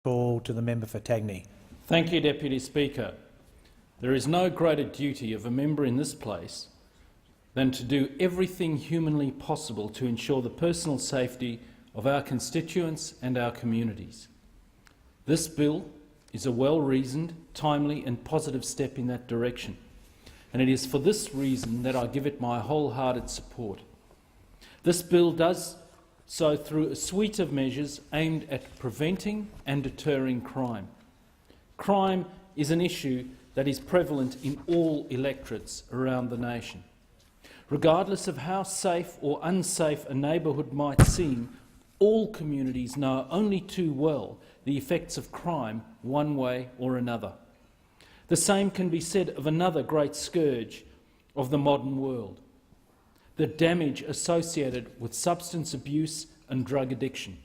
Call to the member for Tagney. Thank you, Deputy Speaker. There is no greater duty of a member in this place than to do everything humanly possible to ensure the personal safety of our constituents and our communities. This bill is a well-reasoned, timely and positive step in that direction, and it is for this reason that I give it my wholehearted support. This bill does so through a suite of measures aimed at preventing and deterring crime. Crime is an issue that is prevalent in all electorates around the nation. Regardless of how safe or unsafe a neighbourhood might seem, all communities know only too well the effects of crime one way or another. The same can be said of another great scourge of the modern world: the damage associated with substance abuse and drug addiction.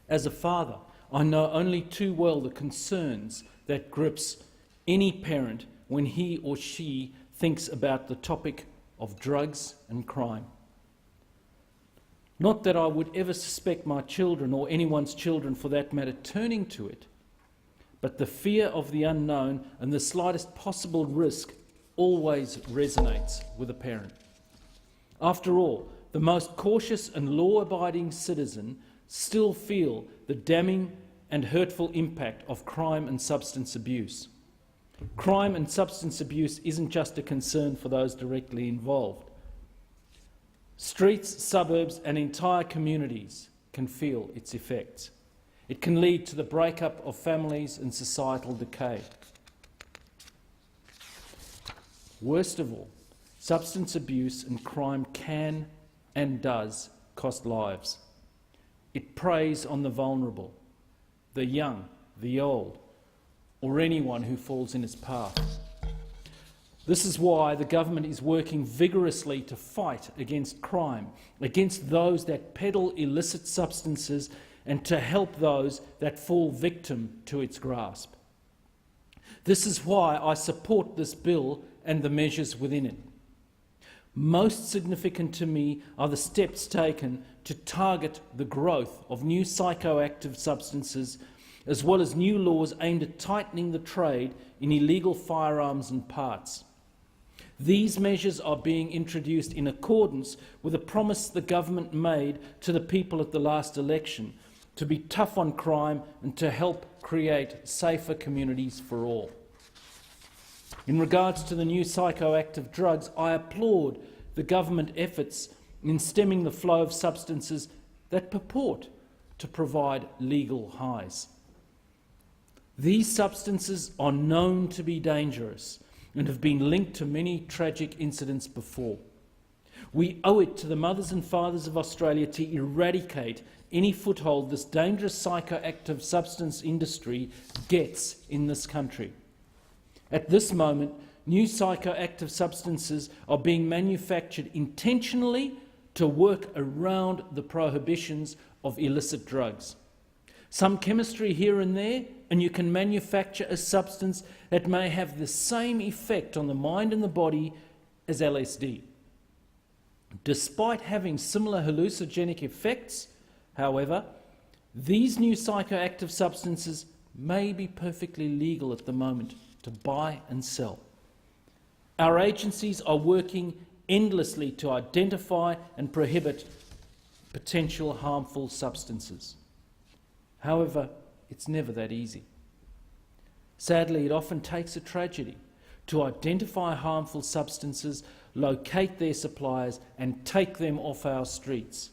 As a father, I know only too well the concerns that grips any parent when he or she thinks about the topic of drugs and crime. Not that I would ever suspect my children, or anyone's children for that matter, turning to it, but the fear of the unknown and the slightest possible risk always resonates with a parent. After all, the most cautious and law-abiding citizen still feel the damning and hurtful impact of crime and substance abuse. Crime and substance abuse isn't just a concern for those directly involved. Streets, suburbs and entire communities can feel its effects. It can lead to the breakup of families and societal decay. Worst of all, substance abuse and crime can and does cost lives. It preys on the vulnerable, the young, the old, or anyone who falls in its path. This is why the government is working vigorously to fight against crime, against those that peddle illicit substances, and to help those that fall victim to its grasp. This is why I support this bill and the measures within it. Most significant to me are the steps taken to target the growth of new psychoactive substances, as well as new laws aimed at tightening the trade in illegal firearms and parts. These measures are being introduced in accordance with a promise the government made to the people at the last election to be tough on crime and to help create safer communities for all. In regards to the new psychoactive drugs, I applaud the government efforts in stemming the flow of substances that purport to provide legal highs. These substances are known to be dangerous and have been linked to many tragic incidents before. We owe it to the mothers and fathers of Australia to eradicate any foothold this dangerous psychoactive substance industry gets in this country. At this moment, new psychoactive substances are being manufactured intentionally to work around the prohibitions of illicit drugs. Some chemistry here and there, and you can manufacture a substance that may have the same effect on the mind and the body as LSD. Despite having similar hallucinogenic effects, however, these new psychoactive substances may be perfectly legal at the moment to buy and sell. Our agencies are working endlessly to identify and prohibit potential harmful substances. However, it's never that easy. Sadly, it often takes a tragedy to identify harmful substances, locate their suppliers and take them off our streets.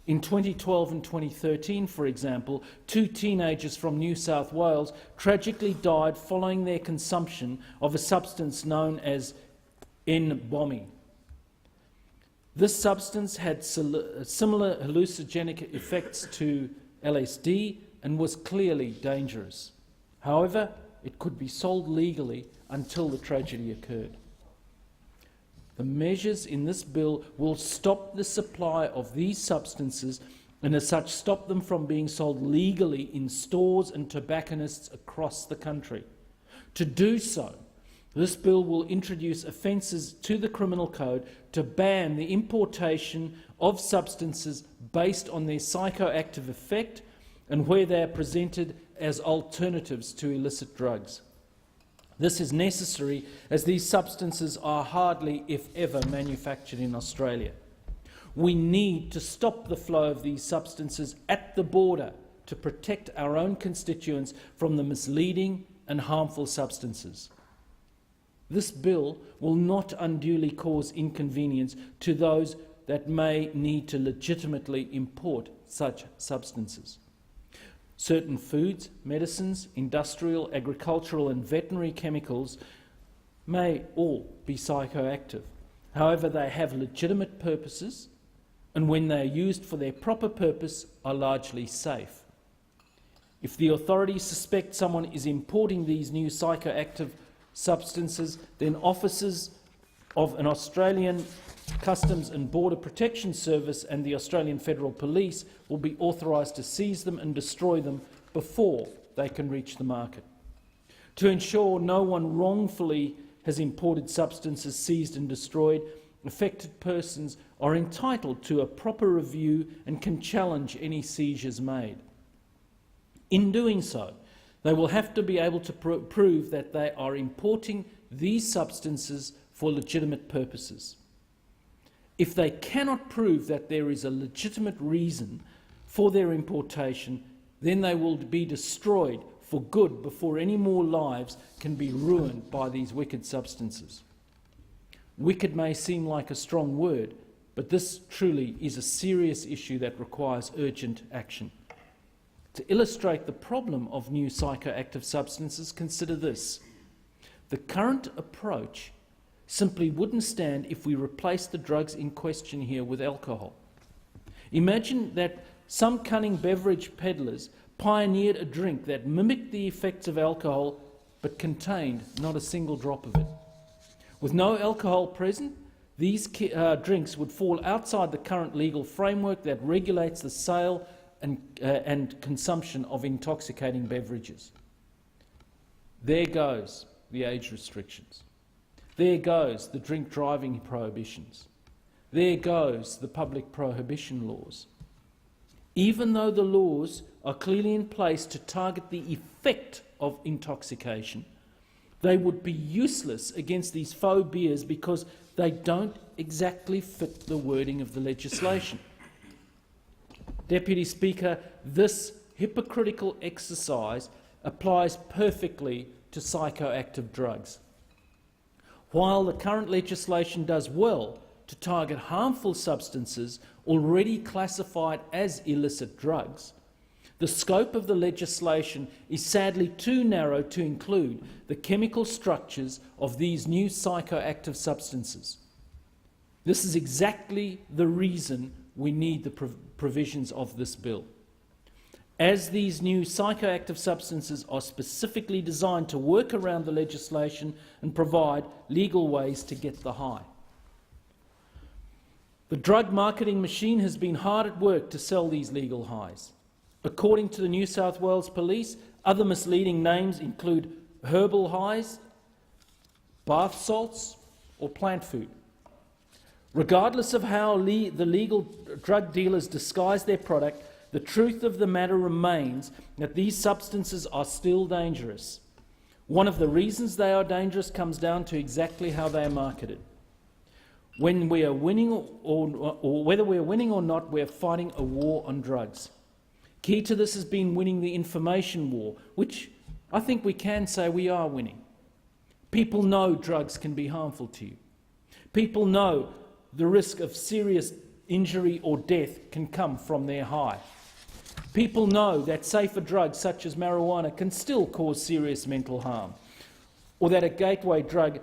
In 2012 and 2013, for example, 2 teenagers from New South Wales tragically died following their consumption of a substance known as N-bomi. This substance had similar hallucinogenic effects to LSD and was clearly dangerous. However, it could be sold legally until the tragedy occurred. The measures in this bill will stop the supply of these substances and as such stop them from being sold legally in stores and tobacconists across the country. To do so, this bill will introduce offences to the criminal code to ban the importation of substances based on their psychoactive effect, and where they are presented as alternatives to illicit drugs. This is necessary as these substances are hardly, if ever, manufactured in Australia. We need to stop the flow of these substances at the border to protect our own constituents from the misleading and harmful substances. This bill will not unduly cause inconvenience to those that may need to legitimately import such substances. Certain foods, medicines, industrial, agricultural and veterinary chemicals may all be psychoactive. However, they have legitimate purposes, and when they are used for their proper purpose, are largely safe. If the authorities suspect someone is importing these new psychoactive substances, then officers of an Australian Customs and Border Protection Service and the Australian Federal Police will be authorised to seize them and destroy them before they can reach the market. To ensure no one wrongfully has imported substances seized and destroyed, affected persons are entitled to a proper review and can challenge any seizures made. In doing so, they will have to be able to prove that they are importing these substances for legitimate purposes. If they cannot prove that there is a legitimate reason for their importation, then they will be destroyed for good before any more lives can be ruined by these wicked substances. Wicked may seem like a strong word, but this truly is a serious issue that requires urgent action. To illustrate the problem of new psychoactive substances, consider this. The current approach simply wouldn't stand if we replaced the drugs in question here with alcohol. Imagine that some cunning beverage peddlers pioneered a drink that mimicked the effects of alcohol but contained not a single drop of it. With no alcohol present, these drinks would fall outside the current legal framework that regulates the sale and consumption of intoxicating beverages. There goes the age restrictions. There goes the drink driving prohibitions. There goes the public prohibition laws. Even though the laws are clearly in place to target the effect of intoxication, they would be useless against these faux beers because they don't exactly fit the wording of the legislation. Deputy Speaker, this hypocritical exercise applies perfectly to psychoactive drugs. While the current legislation does well to target harmful substances already classified as illicit drugs, the scope of the legislation is sadly too narrow to include the chemical structures of these new psychoactive substances. This is exactly the reason we need the provisions of this bill. As these new psychoactive substances are specifically designed to work around the legislation and provide legal ways to get the high. The drug marketing machine has been hard at work to sell these legal highs. According to the New South Wales Police, other misleading names include herbal highs, bath salts, or plant food. Regardless of how the legal drug dealers disguise their product, the truth of the matter remains that these substances are still dangerous. One of the reasons they are dangerous comes down to exactly how they are marketed. When we are winning or whether we are winning or not, we are fighting a war on drugs. Key to this has been winning the information war, which I think we can say we are winning. People know drugs can be harmful to you. People know the risk of serious injury or death can come from their high. People know that safer drugs such as marijuana can still cause serious mental harm, or that a gateway drug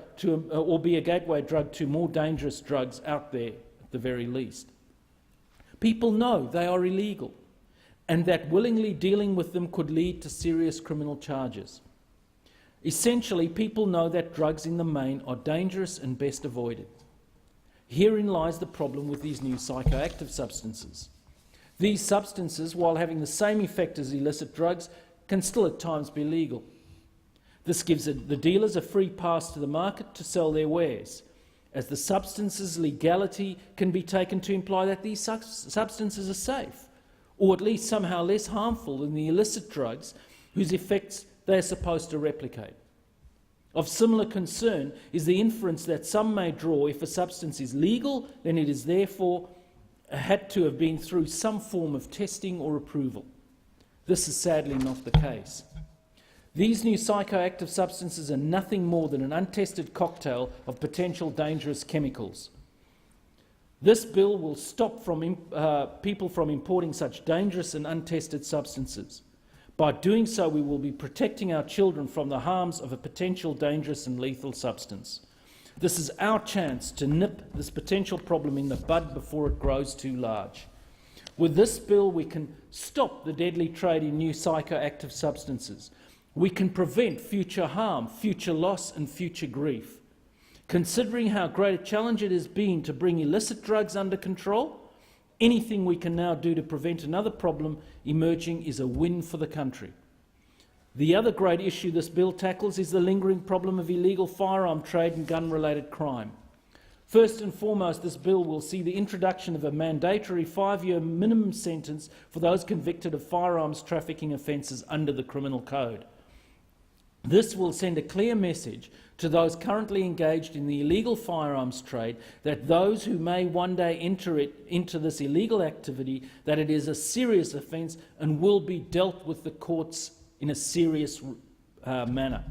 be a gateway drug to more dangerous drugs out there at the very least. People know they are illegal, and that willingly dealing with them could lead to serious criminal charges. Essentially, people know that drugs in the main are dangerous and best avoided. Herein lies the problem with these new psychoactive substances. These substances, while having the same effect as illicit drugs, can still at times be legal. This gives the dealers a free pass to the market to sell their wares, as the substance's legality can be taken to imply that these substances are safe, or at least somehow less harmful than the illicit drugs whose effects they are supposed to replicate. Of similar concern is the inference that some may draw: if a substance is legal, then it is therefore had to have been through some form of testing or approval. This is sadly not the case. These new psychoactive substances are nothing more than an untested cocktail of potential dangerous chemicals. This bill will stop people from importing such dangerous and untested substances. By doing so, we will be protecting our children from the harms of a potential dangerous and lethal substance. This is our chance to nip this potential problem in the bud before it grows too large. With this bill, we can stop the deadly trade in new psychoactive substances. We can prevent future harm, future loss and future grief. Considering how great a challenge it has been to bring illicit drugs under control, anything we can now do to prevent another problem emerging is a win for the country. The other great issue this bill tackles is the lingering problem of illegal firearm trade and gun-related crime. First and foremost, this bill will see the introduction of a mandatory 5-year minimum sentence for those convicted of firearms trafficking offences under the Criminal Code. This will send a clear message to those currently engaged in the illegal firearms trade that those who may one day enter into this illegal activity, that it is a serious offence and will be dealt with the courts in a serious manner.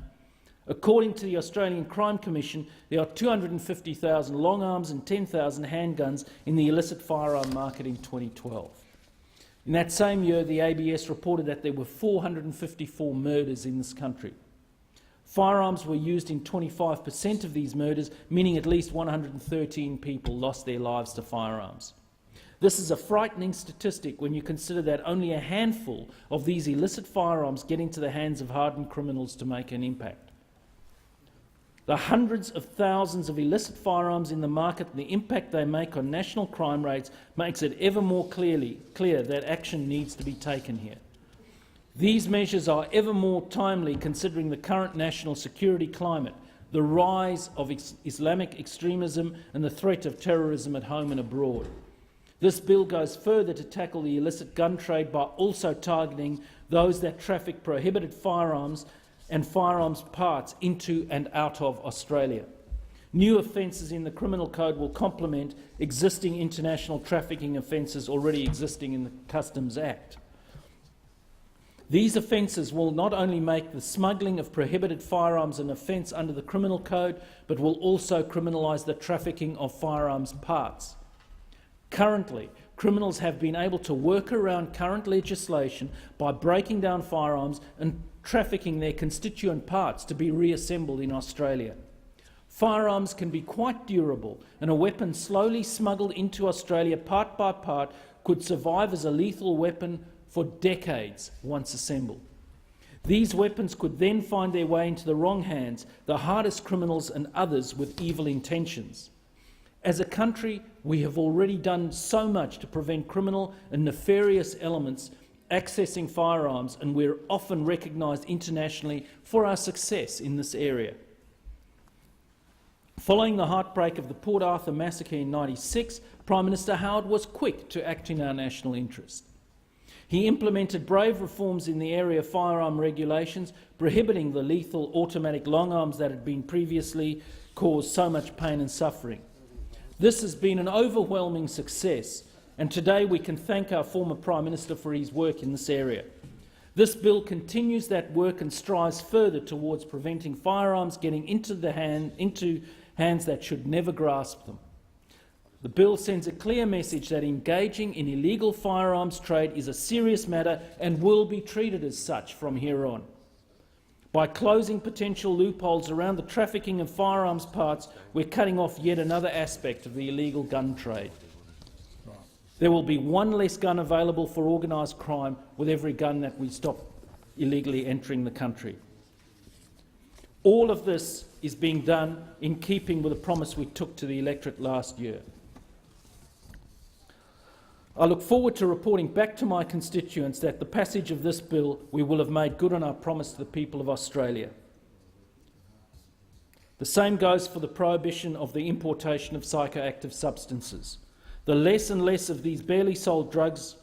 According to the Australian Crime Commission, there are 250,000 long arms and 10,000 handguns in the illicit firearm market in 2012. In that same year, the ABS reported that there were 454 murders in this country. Firearms were used in 25% of these murders, meaning at least 113 people lost their lives to firearms. This is a frightening statistic when you consider that only a handful of these illicit firearms get into the hands of hardened criminals to make an impact. The hundreds of thousands of illicit firearms in the market and the impact they make on national crime rates makes it ever more clear that action needs to be taken here. These measures are ever more timely considering the current national security climate, the rise of Islamic extremism and the threat of terrorism at home and abroad. This bill goes further to tackle the illicit gun trade by also targeting those that traffic prohibited firearms and firearms parts into and out of Australia. New offences in the Criminal Code will complement existing international trafficking offences already existing in the Customs Act. These offences will not only make the smuggling of prohibited firearms an offence under the Criminal Code, but will also criminalise the trafficking of firearms parts. Currently, criminals have been able to work around current legislation by breaking down firearms and trafficking their constituent parts to be reassembled in Australia. Firearms can be quite durable, and a weapon slowly smuggled into Australia part by part could survive as a lethal weapon for decades once assembled. These weapons could then find their way into the wrong hands, the hardest criminals and others with evil intentions. As a country, we have already done so much to prevent criminal and nefarious elements accessing firearms, and we're often recognised internationally for our success in this area. Following the heartbreak of the Port Arthur massacre in '96, Prime Minister Howard was quick to act in our national interest. He implemented brave reforms in the area of firearm regulations, prohibiting the lethal automatic long arms that had been previously caused so much pain and suffering. This has been an overwhelming success, and today we can thank our former Prime Minister for his work in this area. This bill continues that work and strives further towards preventing firearms getting into hands that should never grasp them. The bill sends a clear message that engaging in illegal firearms trade is a serious matter and will be treated as such from here on. By closing potential loopholes around the trafficking of firearms parts, we're cutting off yet another aspect of the illegal gun trade. There will be one less gun available for organised crime with every gun that we stop illegally entering the country. All of this is being done in keeping with the promise we took to the electorate last year. I look forward to reporting back to my constituents that the passage of this bill we will have made good on our promise to the people of Australia. The same goes for the prohibition of the importation of psychoactive substances. The less and less of these barely sold drugs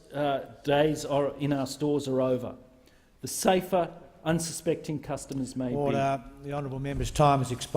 days in our stores are over. The safer unsuspecting customers may be. Order. The honourable member's time has expired.